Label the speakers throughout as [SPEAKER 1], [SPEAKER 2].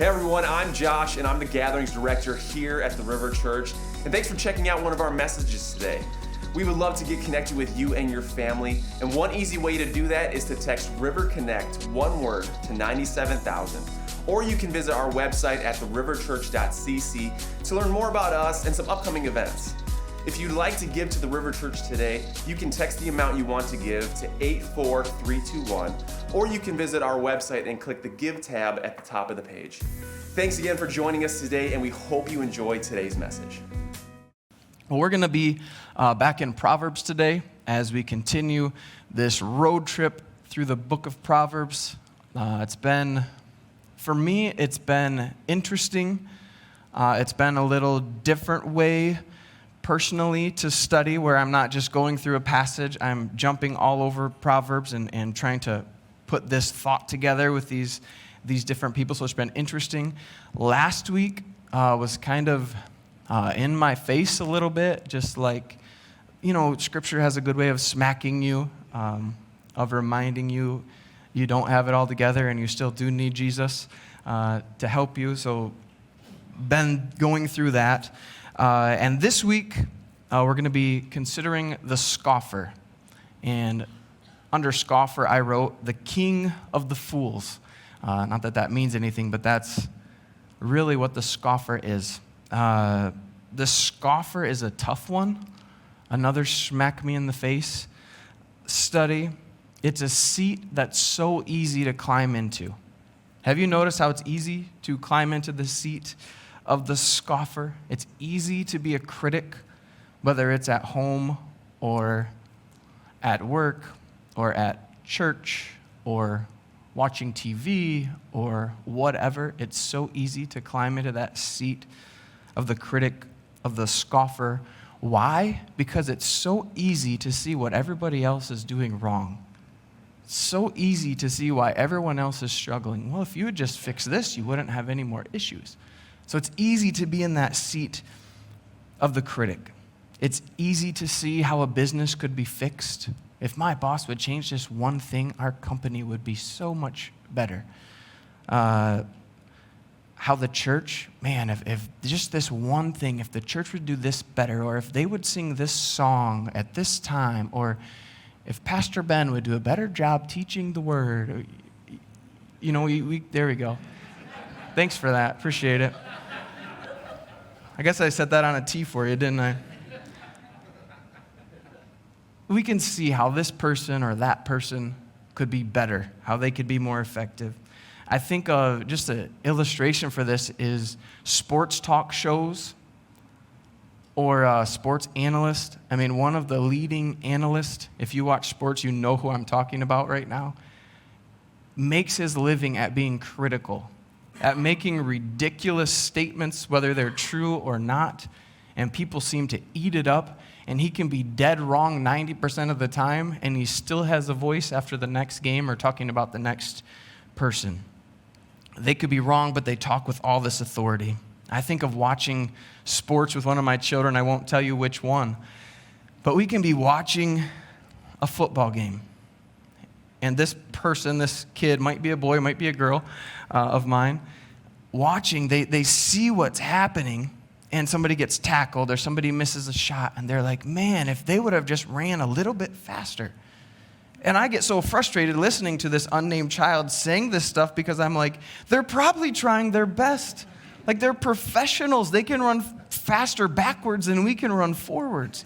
[SPEAKER 1] Hey everyone, I'm Josh and I'm the Gatherings Director here at the River Church. And thanks for checking out one of our messages today. We would love to get connected with you and your family. And one easy way to do that is to text River Connect, one word, to 97,000. Or you can visit our website at theriverchurch.cc to learn more about us and some upcoming events. If you'd like to give to the River Church today, you can text the amount you want to give to 84321, or you can visit our website and click the Give tab at the top of the page. Thanks again for joining us today, and we hope you enjoy today's message.
[SPEAKER 2] Well, we're going to be back in Proverbs today as we continue this road trip through the book of Proverbs. For me, it's been interesting. It's been a little different way personally to study, where I'm not just going through a passage, I'm jumping all over Proverbs and trying to put this thought together with these different people, so it's been interesting. Last week was kind of in my face a little bit, just like, Scripture has a good way of smacking you, of reminding you you don't have it all together and you still do need Jesus to help you, so been going through that. And this week, we're going to be considering the scoffer. And under scoffer, I wrote the king of the fools. Not that that means anything, but that's really what the scoffer is. The scoffer is a tough one. Another smack me in the face study. It's a seat that's so easy to climb into. Have you noticed how it's easy to climb into the seat of the scoffer? It's easy to be a critic, whether it's at home or at work or at church or watching TV or whatever. It's so easy to climb into that seat of the critic, of the scoffer. Why? Because it's so easy to see what everybody else is doing wrong. It's so easy to see why everyone else is struggling. Well, if you would just fix this, you wouldn't have any more issues. So it's easy to be in that seat of the critic. It's easy to see how a business could be fixed. If my boss would change this one thing, our company would be so much better. How the church, man, if just this one thing, if the church would do this better, or if they would sing this song at this time, or if Pastor Ben would do a better job teaching the word, there we go. Thanks for that, appreciate it. I guess I set that on a tee for you, didn't I? We can see how this person or that person could be better, how they could be more effective. I think just an illustration for this is sports talk shows or sports analyst. I mean, one of the leading analysts, if you watch sports, you know who I'm talking about right now, makes his living at being critical, at making ridiculous statements, whether they're true or not, and people seem to eat it up, and he can be dead wrong 90% of the time, and he still has a voice after the next game or talking about the next person. They could be wrong, but they talk with all this authority. I think of watching sports with one of my children. I won't tell you which one, but we can be watching a football game, and this person, this kid, might be a boy, might be a girl of mine, watching, they see what's happening, and somebody gets tackled or somebody misses a shot, and they're like, man, if they would have just ran a little bit faster. And I get so frustrated listening to this unnamed child saying this stuff because I'm like, they're probably trying their best. Like, they're professionals. They can run faster backwards than we can run forwards.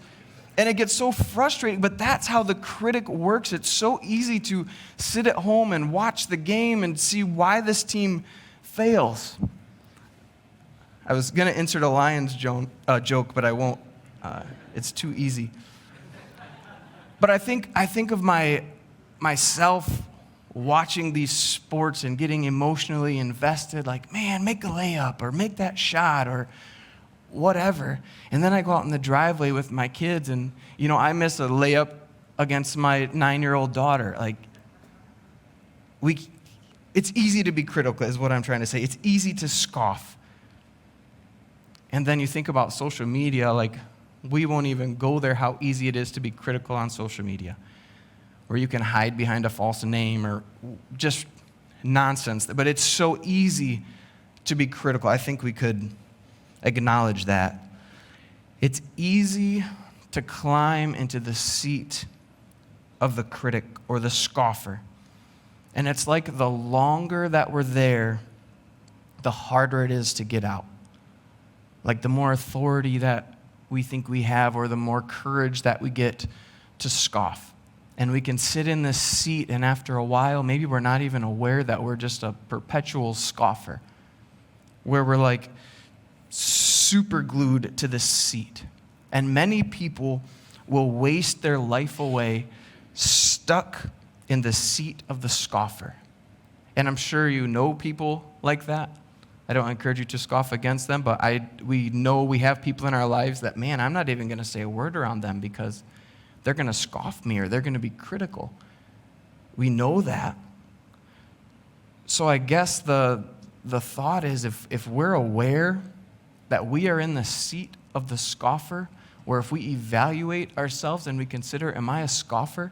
[SPEAKER 2] And it gets so frustrating, but that's how the critic works. It's so easy to sit at home and watch the game and see why this team fails. I was going to insert a Lions joke, but I won't. It's too easy. But I think of myself watching these sports and getting emotionally invested, like, man, make a layup or make that shot or whatever. And then I go out in the driveway with my kids and, I miss a layup against my 9-year-old daughter. Like, it's easy to be critical is what I'm trying to say. It's easy to scoff. And then you think about social media, like, we won't even go there, how easy it is to be critical on social media, where you can hide behind a false name or just nonsense. But it's so easy to be critical. I think we could acknowledge that. It's easy to climb into the seat of the critic or the scoffer. And it's like the longer that we're there, the harder it is to get out. Like the more authority that we think we have, or the more courage that we get to scoff. And we can sit in this seat, and after a while, maybe we're not even aware that we're just a perpetual scoffer, where we're like super glued to this seat. And many people will waste their life away stuck in the seat of the scoffer. And I'm sure you know people like that. I don't encourage you to scoff against them, but we know we have people in our lives that, man, I'm not even going to say a word around them because they're going to scoff me or they're going to be critical. We know that. So I guess the thought is if we're aware that we are in the seat of the scoffer, or if we evaluate ourselves and we consider, am I a scoffer?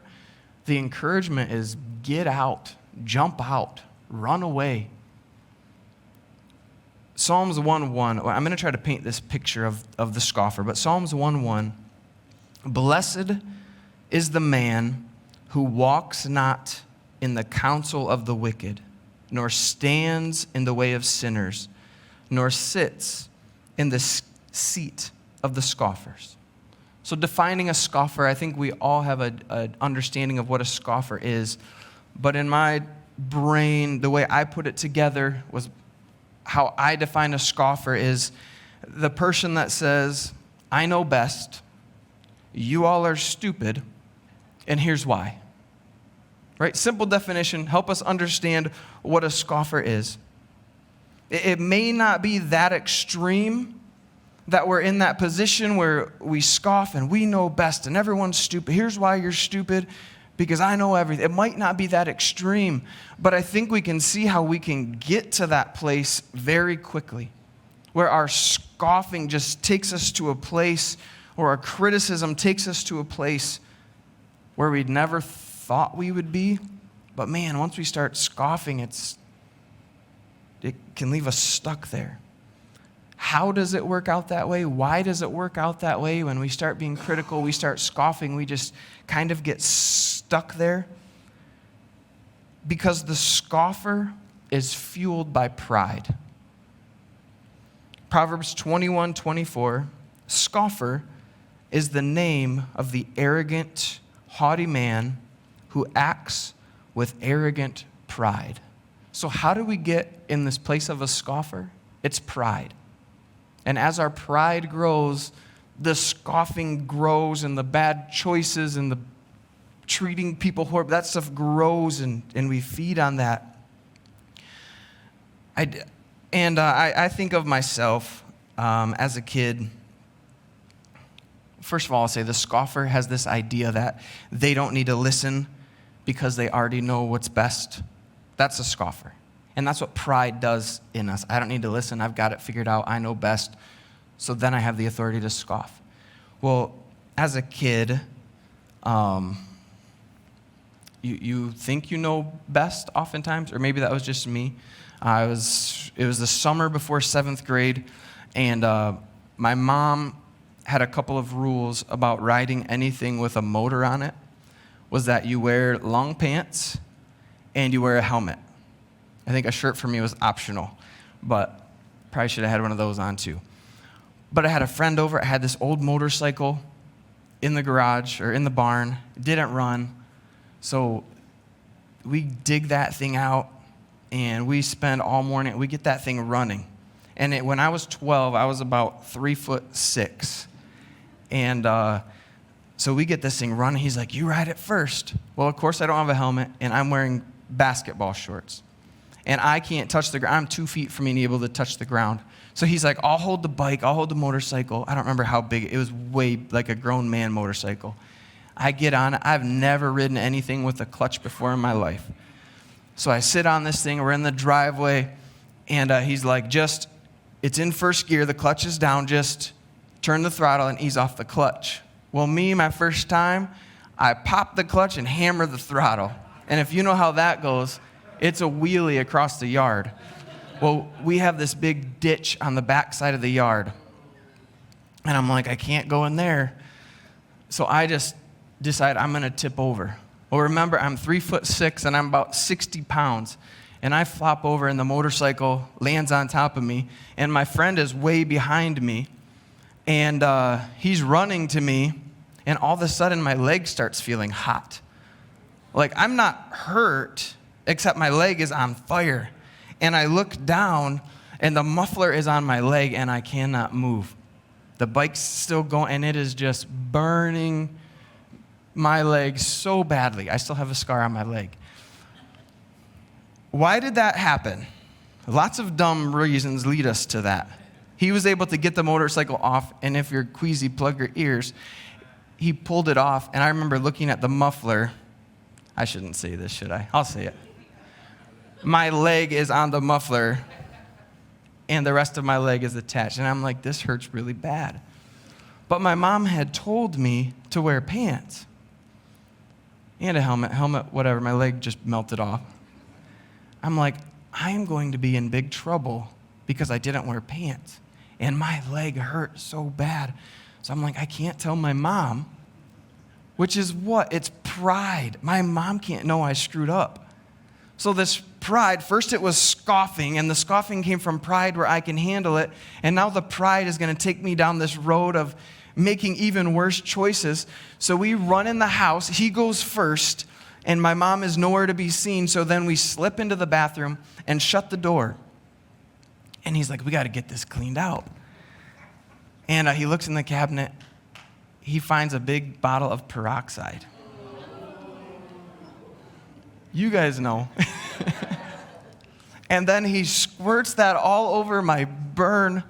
[SPEAKER 2] The encouragement is get out, jump out, run away. Psalms 1:1, I'm going to try to paint this picture of the scoffer, but Psalms 1:1, blessed is the man who walks not in the counsel of the wicked, nor stands in the way of sinners, nor sits in the seat of the scoffers. So defining a scoffer, I think we all have an understanding of what a scoffer is, but in my brain, the way I put it together was how I define a scoffer is the person that says, I know best, you all are stupid, and here's why. Right? Simple definition, help us understand what a scoffer is. It may not be that extreme that we're in that position where we scoff and we know best and everyone's stupid. Here's why you're stupid, because I know everything. It might not be that extreme, but I think we can see how we can get to that place very quickly, where our scoffing just takes us to a place, or our criticism takes us to a place where we'd never thought we would be. But man, once we start scoffing, it can leave us stuck there. How does it work out that way? Why does it work out that way? When we start being critical, we start scoffing, we just kind of get stuck there. Because the scoffer is fueled by pride. Proverbs 21:24, scoffer is the name of the arrogant, haughty man who acts with arrogant pride. So how do we get in this place of a scoffer? It's pride. And as our pride grows, the scoffing grows, and the bad choices and the treating people horribly, that stuff grows, and we feed on that. I think of myself as a kid. First of all, I'll say the scoffer has this idea that they don't need to listen because they already know what's best. That's a scoffer. And that's what pride does in us. I don't need to listen. I've got it figured out. I know best. So then I have the authority to scoff. Well, as a kid, you think you know best oftentimes, or maybe that was just me. It was the summer before 7th grade, and my mom had a couple of rules about riding anything with a motor on it, was that you wear long pants and you wear a helmet. I think a shirt for me was optional, but probably should have had one of those on too. But I had a friend over. I had this old motorcycle in the garage or in the barn. It didn't run. So we dig that thing out, and we spend all morning. We get that thing running. And when I was 12, I was about 3'6". And so we get this thing running. He's like, you ride it first. Well, of course, I don't have a helmet, and I'm wearing basketball shorts. And I can't touch the ground. I'm 2 feet from being able to touch the ground. So he's like, I'll hold the bike. I'll hold the motorcycle. I don't remember how big. It was way like a grown man motorcycle. I get on it. I've never ridden anything with a clutch before in my life. So I sit on this thing. We're in the driveway. And he's like, it's in first gear. The clutch is down. Just turn the throttle and ease off the clutch. Well, my first time, I pop the clutch and hammer the throttle. And if you know how that goes, it's a wheelie across the yard. Well, we have this big ditch on the back side of the yard. And I'm like, I can't go in there. So I just decide I'm going to tip over. Well, remember, I'm 3'6" and I'm about 60 pounds. And I flop over and the motorcycle lands on top of me. And my friend is way behind me. And he's running to me. And all of a sudden, my leg starts feeling hot. Like, I'm not hurt, except my leg is on fire. And I look down, and the muffler is on my leg, and I cannot move. The bike's still going, and it is just burning my leg so badly. I still have a scar on my leg. Why did that happen? Lots of dumb reasons lead us to that. He was able to get the motorcycle off, and if you're queasy, plug your ears. He pulled it off, and I remember looking at the muffler. I shouldn't say this, should I? I'll say it. My leg is on the muffler, and the rest of my leg is attached. And I'm like, this hurts really bad. But my mom had told me to wear pants and a helmet, whatever. My leg just melted off. I'm like, I am going to be in big trouble because I didn't wear pants. And my leg hurt so bad. So I'm like, I can't tell my mom, which is what? It's pride. My mom can't know I screwed up. So this pride, first it was scoffing, and the scoffing came from pride where I can handle it. And now the pride is going to take me down this road of making even worse choices. So we run in the house. He goes first, and my mom is nowhere to be seen. So then we slip into the bathroom and shut the door. And he's like, we got to get this cleaned out. And he looks in the cabinet. He finds a big bottle of peroxide. You guys know. And then he squirts that all over my burn.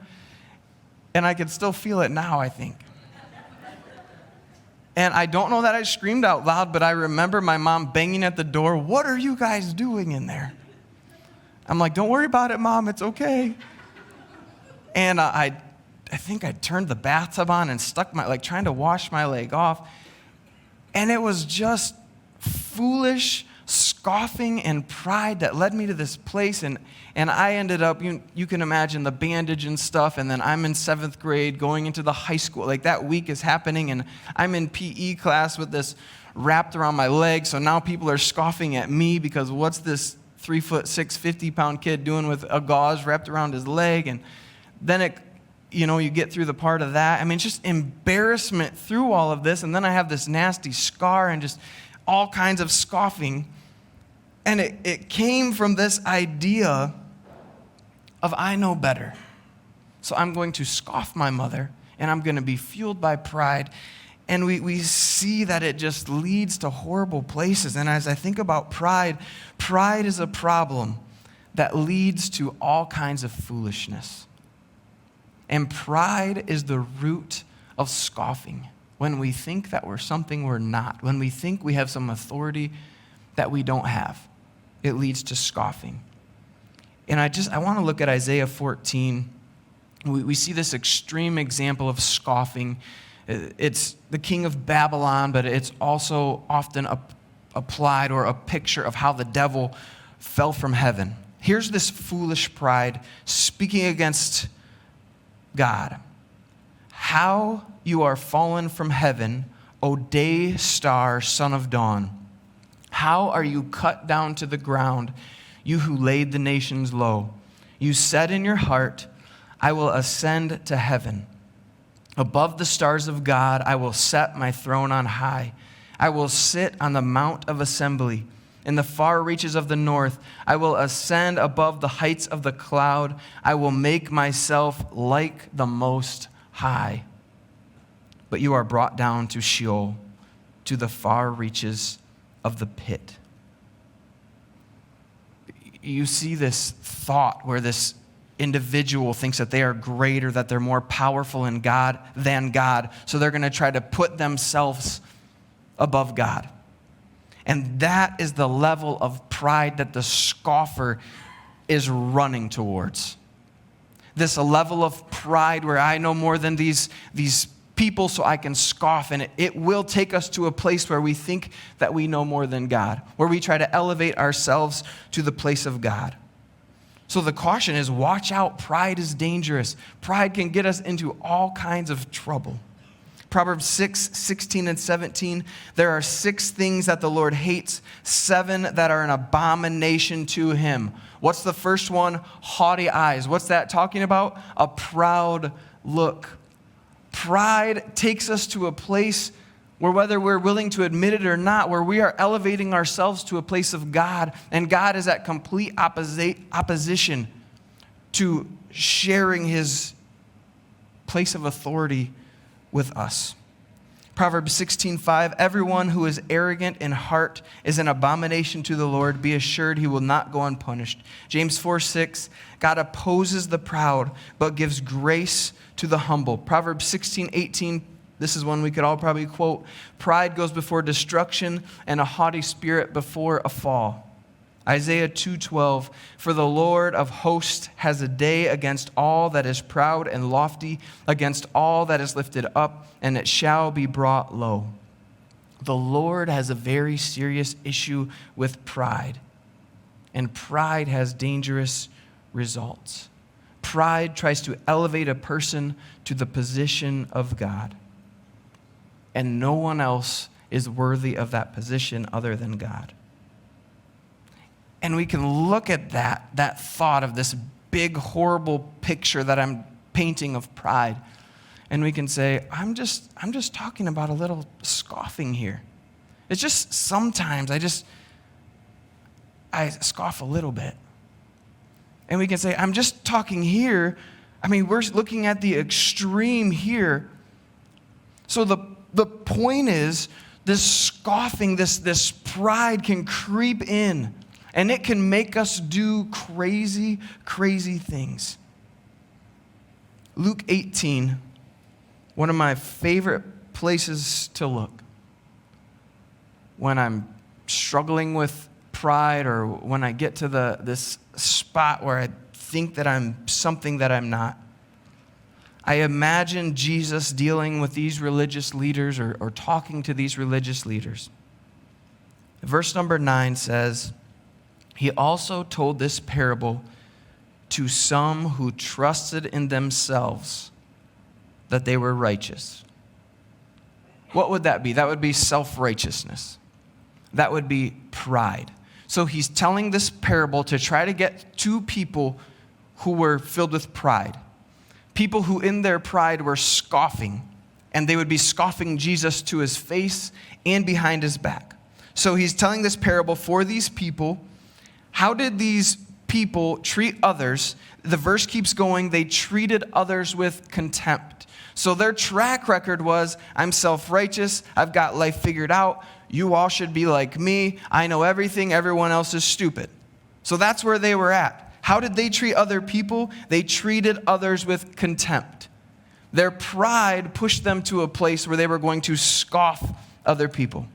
[SPEAKER 2] And I can still feel it now, I think. And I don't know that I screamed out loud, but I remember my mom banging at the door. What are you guys doing in there? I'm like, don't worry about it, Mom. It's okay. And I think I turned the bathtub on and stuck trying to wash my leg off. And it was just foolish scoffing and pride that led me to this place. And I ended up, you can imagine the bandage and stuff. And then I'm in 7th grade going into the high school. Like that week is happening. And I'm in PE class with this wrapped around my leg. So now people are scoffing at me because what's this 3'6", 50-pound kid doing with a gauze wrapped around his leg? And then you get through the part of that. I mean, it's just embarrassment through all of this. And then I have this nasty scar and just all kinds of scoffing. And it came from this idea of I know better. So I'm going to scoff my mother, and I'm going to be fueled by pride. And we see that it just leads to horrible places. And as I think about pride is a problem that leads to all kinds of foolishness. And pride is the root of scoffing. When we think that we're something we're not, when we think we have some authority that we don't have, it leads to scoffing. And I want to look at Isaiah 14. We see this extreme example of scoffing. It's the king of Babylon, but it's also often applied or a picture of how the devil fell from heaven. Here's this foolish pride speaking against God. How you are fallen from heaven, O day star, son of dawn. How are you cut down to the ground, you who laid the nations low? You said in your heart, I will ascend to heaven. Above the stars of God, I will set my throne on high. I will sit on the mount of assembly. In the far reaches of the north, I will ascend above the heights of the cloud. I will make myself like the Most High. But you are brought down to Sheol, to the far reaches of the pit. You see this thought where this individual thinks that they are greater, that they're more powerful in God than God. So they're going to try to put themselves above God. And that is the level of pride that the scoffer is running towards. This level of pride where I know more than these people so I can scoff. And it will take us to a place where we think that we know more than God, where we try to elevate ourselves to the place of God. So the caution is, watch out. Pride is dangerous. Pride can get us into all kinds of trouble. Proverbs 6:16 and 17, there are 6 things that the Lord hates, 7 that are an abomination to him. What's the first one? Haughty eyes. What's that talking about? A proud look. Pride takes us to a place where, whether we're willing to admit it or not, where we are elevating ourselves to a place of God, and God is at complete opposition to sharing his place of authority with us. Proverbs 16:5, everyone who is arrogant in heart is an abomination to the Lord. Be assured he will not go unpunished. James 4:6, God opposes the proud, but gives grace to the humble. Proverbs 16:18, this is one we could all probably quote. Pride goes before destruction, and a haughty spirit before a fall. Isaiah 2:12, for the Lord of hosts has a day against all that is proud and lofty, against all that is lifted up, and it shall be brought low. The Lord has a very serious issue with pride, and pride has dangerous results. Pride tries to elevate a person to the position of God, and no one else is worthy of that position other than God. And we can look at that thought of this big, horrible picture that I'm painting of pride, and we can say, I'm just talking about a little scoffing here. It's just sometimes I scoff a little bit. And we can say, I'm just talking here. I mean, we're looking at the extreme here. So the point is, this scoffing, this pride can creep in. And it can make us do crazy, crazy things. Luke 18, one of my favorite places to look when I'm struggling with pride, or when I get to this spot where I think that I'm something that I'm not. I imagine Jesus dealing with these religious leaders, or talking to these religious leaders. Verse number 9 says, he also told this parable to some who trusted in themselves that they were righteous. What would that be? That would be self-righteousness. That would be pride. So he's telling this parable to try to get to people who were filled with pride. People who in their pride were scoffing, and they would be scoffing Jesus to his face and behind his back. So he's telling this parable for these people. How did these people treat others? The verse keeps going. They treated others with contempt. So their track record was, I'm self-righteous. I've got life figured out. You all should be like me. I know everything. Everyone else is stupid. So that's where they were at. How did they treat other people? They treated others with contempt. Their pride pushed them to a place where they were going to scoff other people.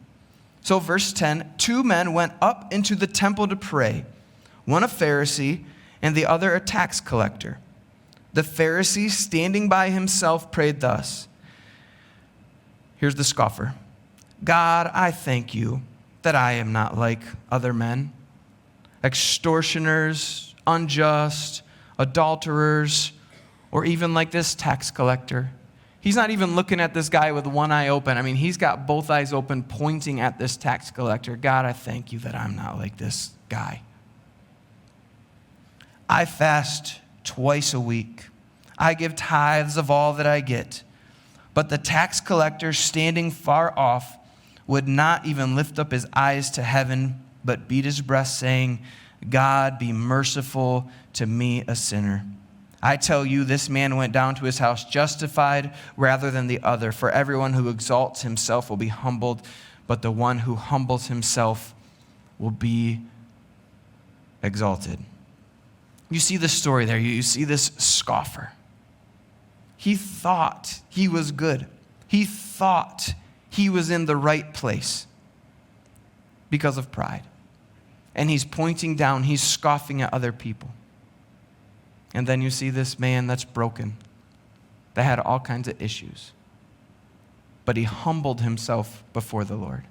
[SPEAKER 2] So verse 10, 2 men went up into the temple to pray, one a Pharisee and the other a tax collector. The Pharisee, standing by himself, prayed thus. Here's the scoffer. God, I thank you that I am not like other men, extortioners, unjust, adulterers, or even like this tax collector. He's not even looking at this guy with one eye open. I mean, he's got both eyes open, pointing at this tax collector. God, I thank you that I'm not like this guy. I fast twice a week. I give tithes of all that I get. But the tax collector, standing far off, would not even lift up his eyes to heaven, but beat his breast, saying, God, be merciful to me, a sinner. I tell you, this man went down to his house justified rather than the other. For everyone who exalts himself will be humbled, but the one who humbles himself will be exalted. You see the story there. You see this scoffer. He thought he was good. He thought he was in the right place because of pride. And he's pointing down. He's scoffing at other people. And then you see this man that's broken, that had all kinds of issues. But he humbled himself before the Lord.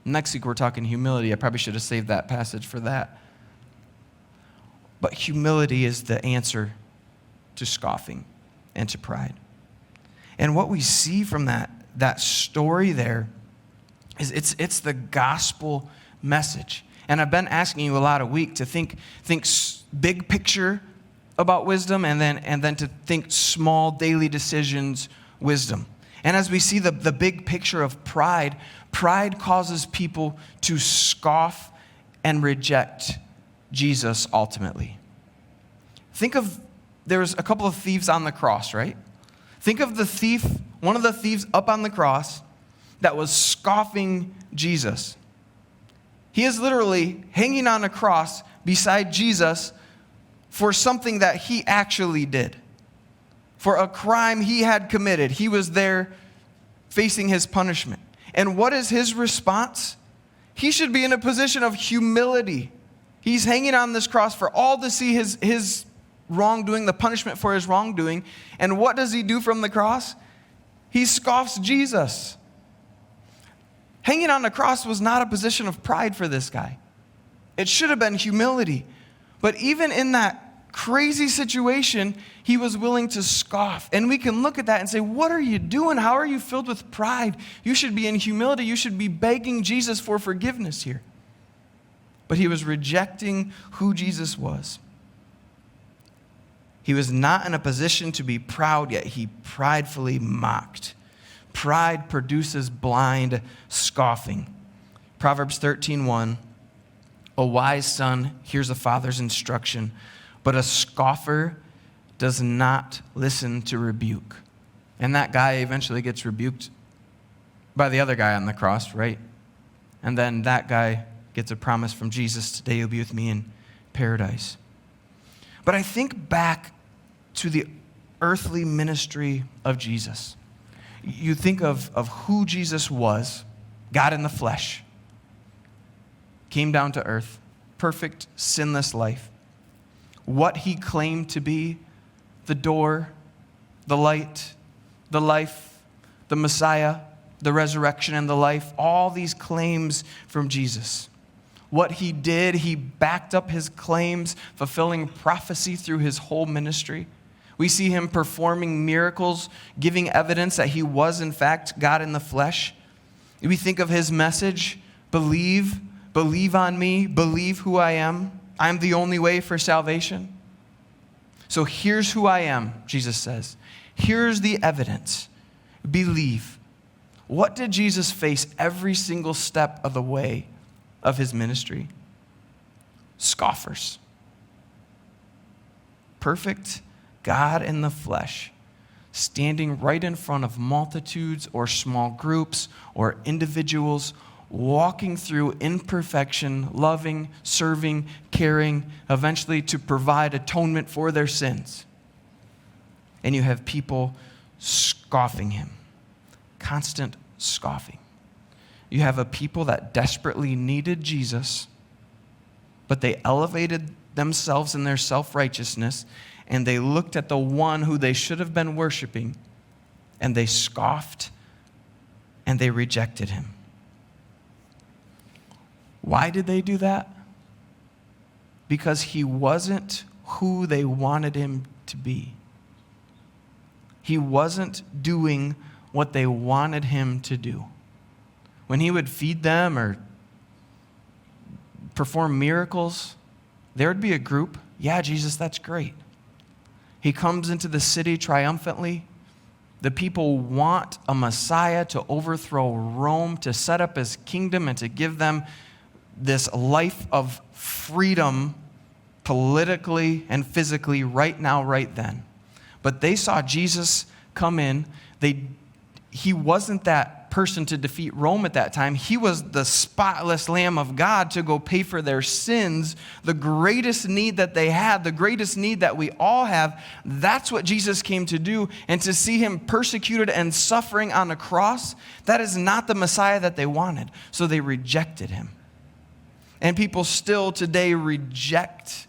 [SPEAKER 2] Next week we're talking humility. I probably should have saved that passage for that. But humility is the answer to scoffing and to pride. And what we see from that story there is it's the gospel message. And I've been asking you a lot of week to think big picture about wisdom and then to think small daily decisions wisdom. And as we see the big picture of pride causes people to scoff and reject Jesus ultimately. There's a couple of thieves on the cross, right? Think of one of the thieves up on the cross that was scoffing Jesus. He is literally hanging on a cross beside Jesus for something that he actually did, for a crime he had committed. He was there facing his punishment. And what is his response? He should be in a position of humility. He's hanging on this cross for all to see his wrongdoing, the punishment for his wrongdoing. And what does he do from the cross? He scoffs Jesus. Hanging on the cross was not a position of pride for this guy. It should have been humility. But even in that crazy situation, he was willing to scoff. And we can look at that and say, what are you doing? How are you filled with pride? You should be in humility. You should be begging Jesus for forgiveness here. But he was rejecting who Jesus was. He was not in a position to be proud, yet he pridefully mocked. Pride produces blind scoffing. Proverbs 13:1, a wise son hears a father's instruction, but a scoffer does not listen to rebuke. And that guy eventually gets rebuked by the other guy on the cross, right? And then that guy gets a promise from Jesus, today you'll be with me in paradise. But I think back to the earthly ministry of Jesus. You think of who Jesus was, God in the flesh, came down to earth, perfect, sinless life. What he claimed to be, the door, the light, the life, the Messiah, the resurrection and the life, all these claims from Jesus. What he did, he backed up his claims, fulfilling prophecy through his whole ministry. We see him performing miracles, giving evidence that he was, in fact, God in the flesh. We think of his message, believe on me, believe who I am. I'm the only way for salvation. So here's who I am, Jesus says. Here's the evidence. Believe. What did Jesus face every single step of the way of his ministry? Scoffers. Perfect God in the flesh, standing right in front of multitudes or small groups or individuals, walking through imperfection, loving, serving, caring, eventually to provide atonement for their sins. And you have people scoffing him, constant scoffing. You have a people that desperately needed Jesus, but they elevated themselves in their self-righteousness, and they looked at the one who they should have been worshiping, and they scoffed, and they rejected him. Why did they do that? Because he wasn't who they wanted him to be. He wasn't doing what they wanted him to do. When he would feed them or perform miracles, there would be a group, yeah, Jesus, that's great. He comes into the city triumphantly. The people want a Messiah to overthrow Rome, to set up his kingdom, and to give them this life of freedom politically and physically right now, right then. But they saw Jesus come in. He wasn't that person to defeat Rome at that time. He was the spotless Lamb of God to go pay for their sins. The greatest need that they had, the greatest need that we all have, that's what Jesus came to do. And to see him persecuted and suffering on a cross, that is not the Messiah that they wanted. So they rejected him. And people still today reject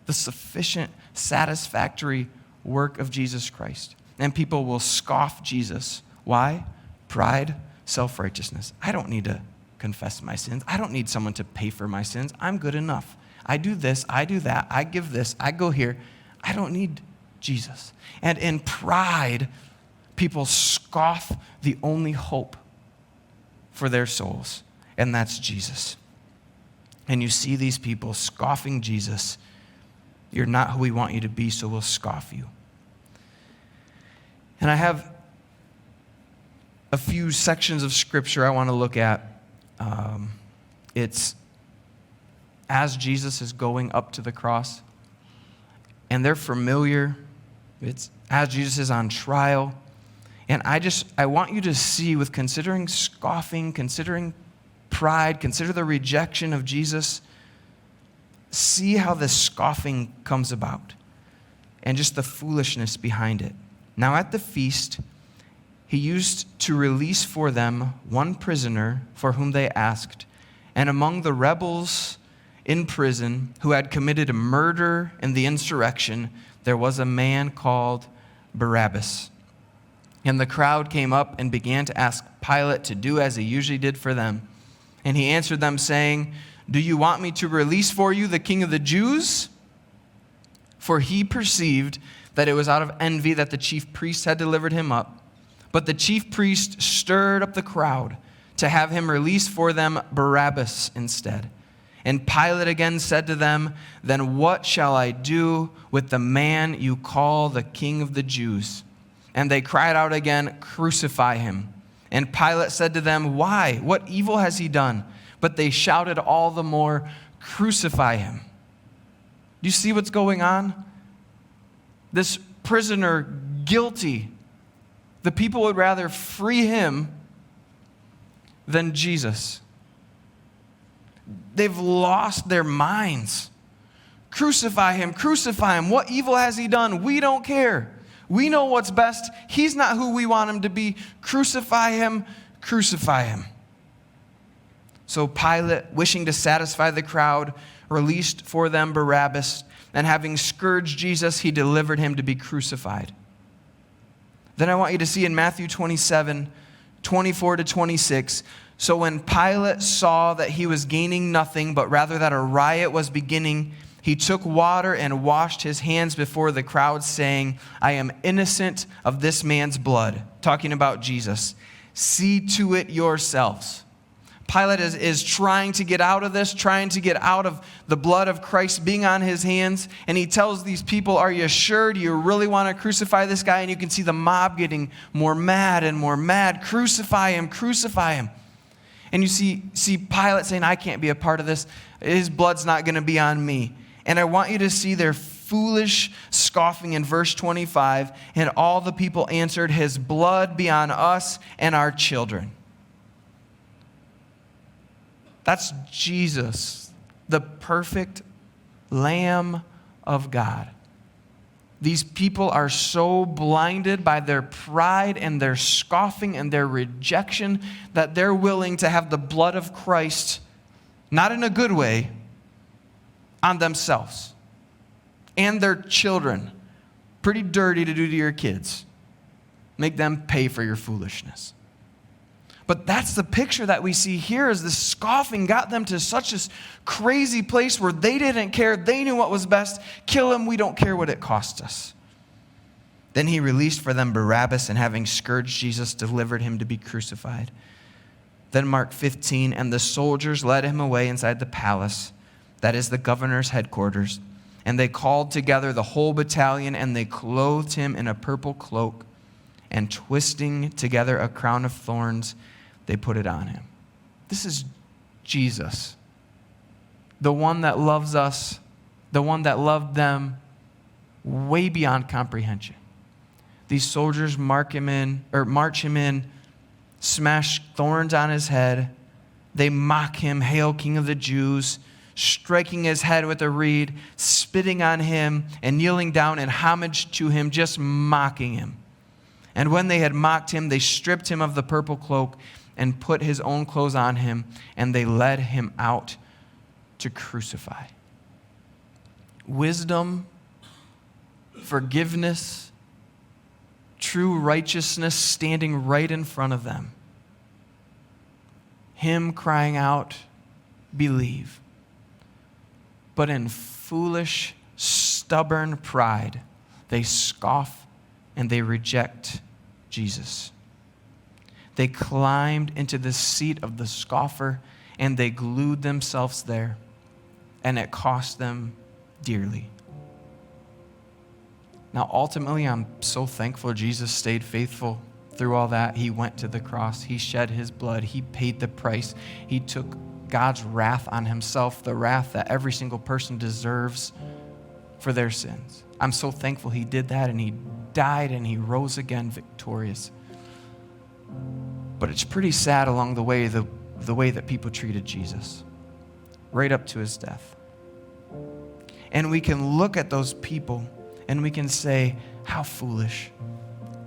[SPEAKER 2] the sufficient, satisfactory work of Jesus Christ. And people will scoff Jesus. Why? Pride, self-righteousness. I don't need to confess my sins. I don't need someone to pay for my sins. I'm good enough. I do this, I do that, I give this, I go here. I don't need Jesus. And in pride, people scoff the only hope for their souls, and that's Jesus. And you see these people scoffing Jesus. You're not who we want you to be, so we'll scoff you. And I have a few sections of Scripture I want to look at. It's as Jesus is going up to the cross, and they're familiar. It's as Jesus is on trial. And I want you to see, with considering scoffing, considering pride, consider the rejection of Jesus, see how this scoffing comes about and just the foolishness behind it. Now at the feast, he used to release for them one prisoner for whom they asked. And among the rebels in prison who had committed a murder in the insurrection, there was a man called Barabbas. And the crowd came up and began to ask Pilate to do as he usually did for them. And he answered them, saying, "Do you want me to release for you the king of the Jews?" For he perceived that it was out of envy that the chief priests had delivered him up. But the chief priest stirred up the crowd to have him release for them Barabbas instead. And Pilate again said to them, "Then what shall I do with the man you call the king of the Jews?" And they cried out again, "Crucify him." And Pilate said to them, "Why? What evil has he done?" But they shouted all the more, "Crucify him." Do you see what's going on? This prisoner, guilty. The people would rather free him than Jesus. They've lost their minds. Crucify him, crucify him. What evil has he done? We don't care. We know what's best. He's not who we want him to be. Crucify him, crucify him. So Pilate, wishing to satisfy the crowd, released for them Barabbas, and having scourged Jesus, he delivered him to be crucified. Then I want you to see in Matthew 27, 24 to 26, so when Pilate saw that he was gaining nothing, but rather that a riot was beginning, he took water and washed his hands before the crowd, saying, "I am innocent of this man's blood." Talking about Jesus. "See to it yourselves." Pilate is trying to get out of this, trying to get out of the blood of Christ being on his hands. And he tells these people, "Are you sure? Do you really want to crucify this guy?" And you can see the mob getting more mad and more mad. "Crucify him, crucify him." And you see Pilate saying, "I can't be a part of this. His blood's not going to be on me." And I want you to see their foolish scoffing in verse 25. And all the people answered, "His blood be on us and our children." That's Jesus, the perfect Lamb of God. These people are so blinded by their pride and their scoffing and their rejection that they're willing to have the blood of Christ, not in a good way, on themselves and their children. Pretty dirty to do to your kids. Make them pay for your foolishness. But that's the picture that we see here, is the scoffing got them to such a crazy place where they didn't care. They knew what was best. Kill him. We don't care what it cost us. Then he released for them Barabbas, and having scourged Jesus, delivered him to be crucified. Then Mark 15, and the soldiers led him away inside the palace, that is the governor's headquarters. And they called together the whole battalion, and they clothed him in a purple cloak, and twisting together a crown of thorns, they put it on him. This is Jesus, the one that loves us, the one that loved them way beyond comprehension. These soldiers march him in, smash thorns on his head. They mock him, "Hail, King of the Jews," striking his head with a reed, spitting on him, and kneeling down in homage to him, just mocking him. And when they had mocked him, they stripped him of the purple cloak and put his own clothes on him, and they led him out to crucify. Wisdom, forgiveness, true righteousness standing right in front of them. Him crying out, "Believe." But in foolish, stubborn pride, they scoff and they reject Jesus. They climbed into the seat of the scoffer and they glued themselves there, and it cost them dearly. Now, ultimately, I'm so thankful Jesus stayed faithful through all that. He went to the cross. He shed his blood. He paid the price. He took God's wrath on himself, the wrath that every single person deserves for their sins. I'm so thankful he did that, and he died and he rose again victorious. But it's pretty sad along the way, the way that people treated Jesus, right up to his death. And we can look at those people and we can say, how foolish.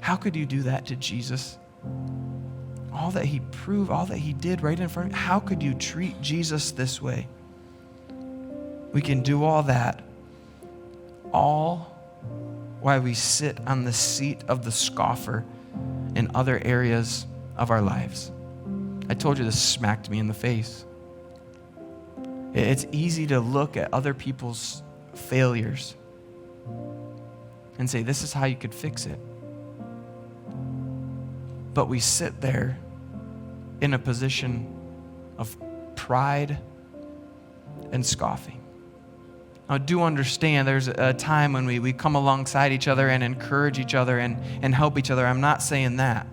[SPEAKER 2] How could you do that to Jesus? All that he proved, all that he did right in front of you, how could you treat Jesus this way? We can do all that, all while we sit on the seat of the scoffer in other areas of our lives. I told you this smacked me in the face. It's easy to look at other people's failures and say, this is how you could fix it. But we sit there in a position of pride and scoffing. Now, do understand there's a time when we come alongside each other and encourage each other and help each other. I'm not saying that.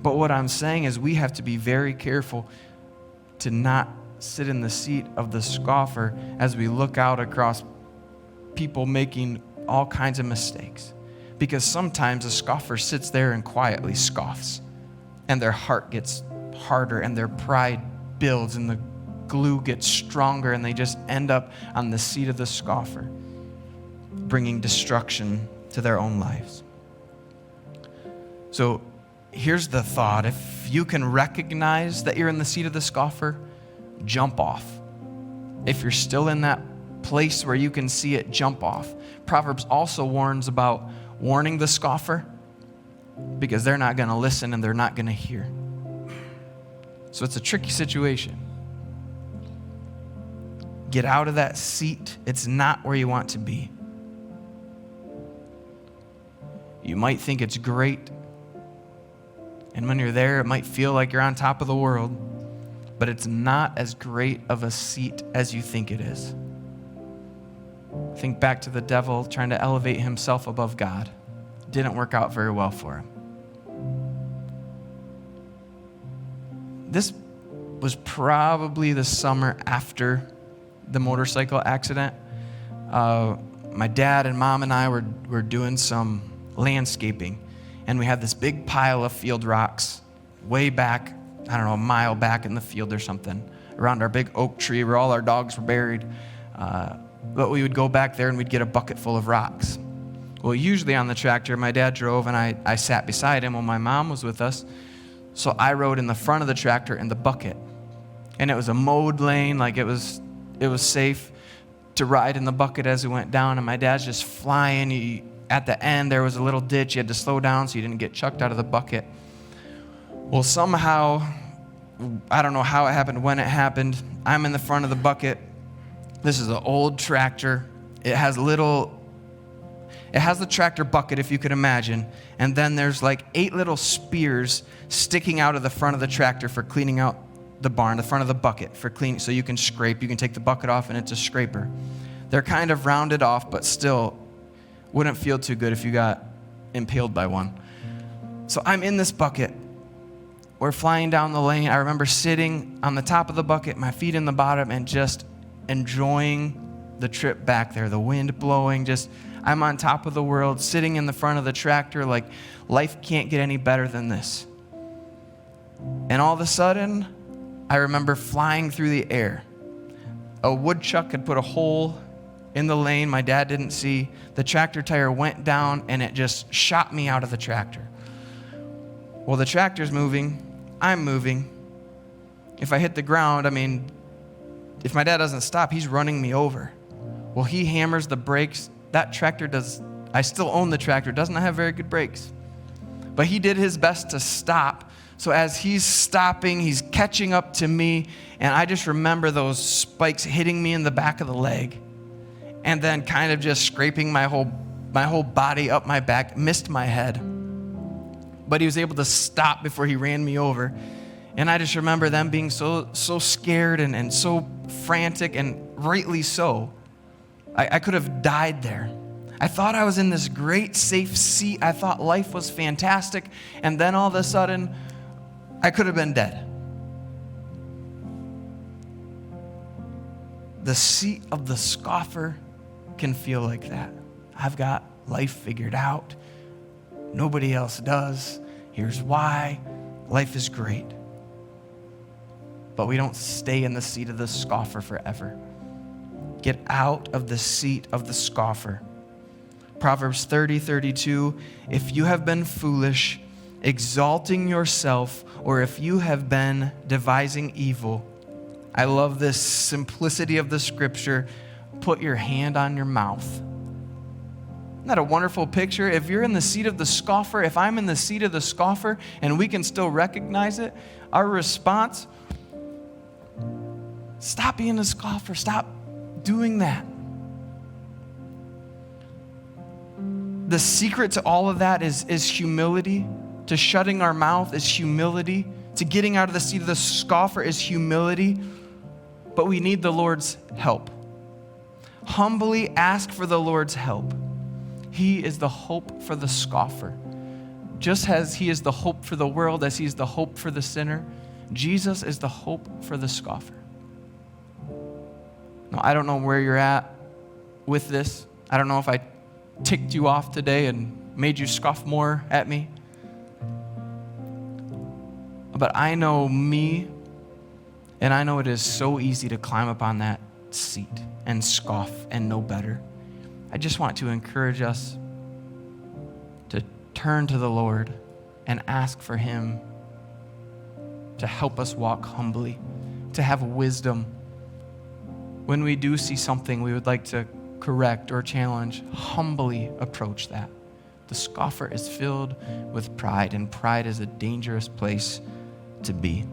[SPEAKER 2] But what I'm saying is we have to be very careful to not sit in the seat of the scoffer as we look out across people making all kinds of mistakes. Because sometimes a scoffer sits there and quietly scoffs, and their heart gets harder and their pride builds and the glue gets stronger, and they just end up on the seat of the scoffer, bringing destruction to their own lives. So here's the thought. If you can recognize that you're in the seat of the scoffer, jump off. If you're still in that place where you can see it, jump off. Proverbs also warns about warning the scoffer because they're not going to listen and they're not going to hear. So it's a tricky situation. Get out of that seat. It's not where you want to be. You might think it's great, and when you're there, it might feel like you're on top of the world, but it's not as great of a seat as you think it is. Think back to the devil trying to elevate himself above God. Didn't work out very well for him. This was probably the summer after the motorcycle accident. My dad and mom and I were doing some landscaping, and we had this big pile of field rocks way back, I don't know, a mile back in the field or something, around our big oak tree where all our dogs were buried. But we would go back there and we'd get a bucket full of rocks. Well, usually on the tractor, my dad drove and I sat beside him while my mom was with us. So I rode in the front of the tractor in the bucket. And it was a mowed lane, like it was safe to ride in the bucket as we went down. And my dad's just flying. At the end, there was a little ditch. You had to slow down so you didn't get chucked out of the bucket. Well, somehow, I don't know how it happened, when it happened, I'm in the front of the bucket. This is an old tractor. It has the tractor bucket, if you could imagine, and then there's like 8 little spears sticking out of the front of the tractor for cleaning out the barn, the front of the bucket for cleaning, so you can scrape. You can take the bucket off and it's a scraper. They're kind of rounded off, but still wouldn't feel too good if you got impaled by one. So I'm in this bucket. We're flying down the lane. I remember sitting on the top of the bucket, my feet in the bottom, and just enjoying the trip back there, the wind blowing, I'm on top of the world, sitting in the front of the tractor like life can't get any better than this. And all of a sudden, I remember flying through the air. A woodchuck had put a hole in the lane my dad didn't see. The tractor tire went down and it just shot me out of the tractor. Well, the tractor's moving, I'm moving. If I hit the ground, if my dad doesn't stop, he's running me over. Well, he hammers the brakes. That tractor I still own the tractor, doesn't have very good brakes. But he did his best to stop So as he's stopping, he's catching up to me, and I just remember those spikes hitting me in the back of the leg, and then kind of just scraping my whole body up my back, missed my head. But he was able to stop before he ran me over. And I just remember them being so scared and so frantic, and rightly so. I could have died there. I thought I was in this great safe seat. I thought life was fantastic. And then all of a sudden, I could have been dead. The seat of the scoffer can feel like that. I've got life figured out. Nobody else does. Here's why. Life is great. But we don't stay in the seat of the scoffer forever. Get out of the seat of the scoffer. Proverbs 30:32, if you have been foolish, exalting yourself, or if you have been devising evil. I love this simplicity of the scripture. Put your hand on your mouth. Isn't that a wonderful picture? If you're in the seat of the scoffer, if I'm in the seat of the scoffer, and we can still recognize it, our response, stop being a scoffer. Stop doing that. The secret to all of that is humility. To shutting our mouth is humility. To getting out of the seat of the scoffer is humility. But we need the Lord's help. Humbly ask for the Lord's help. He is the hope for the scoffer. Just as he is the hope for the world, as he's the hope for the sinner, Jesus is the hope for the scoffer. Now, I don't know where you're at with this. I don't know if I ticked you off today and made you scoff more at me. But I know me, and I know it is so easy to climb up on that seat and scoff and know better. I just want to encourage us to turn to the Lord and ask for him to help us walk humbly, to have wisdom. When we do see something we would like to correct or challenge, humbly approach that. The scoffer is filled with pride, and pride is a dangerous place to be.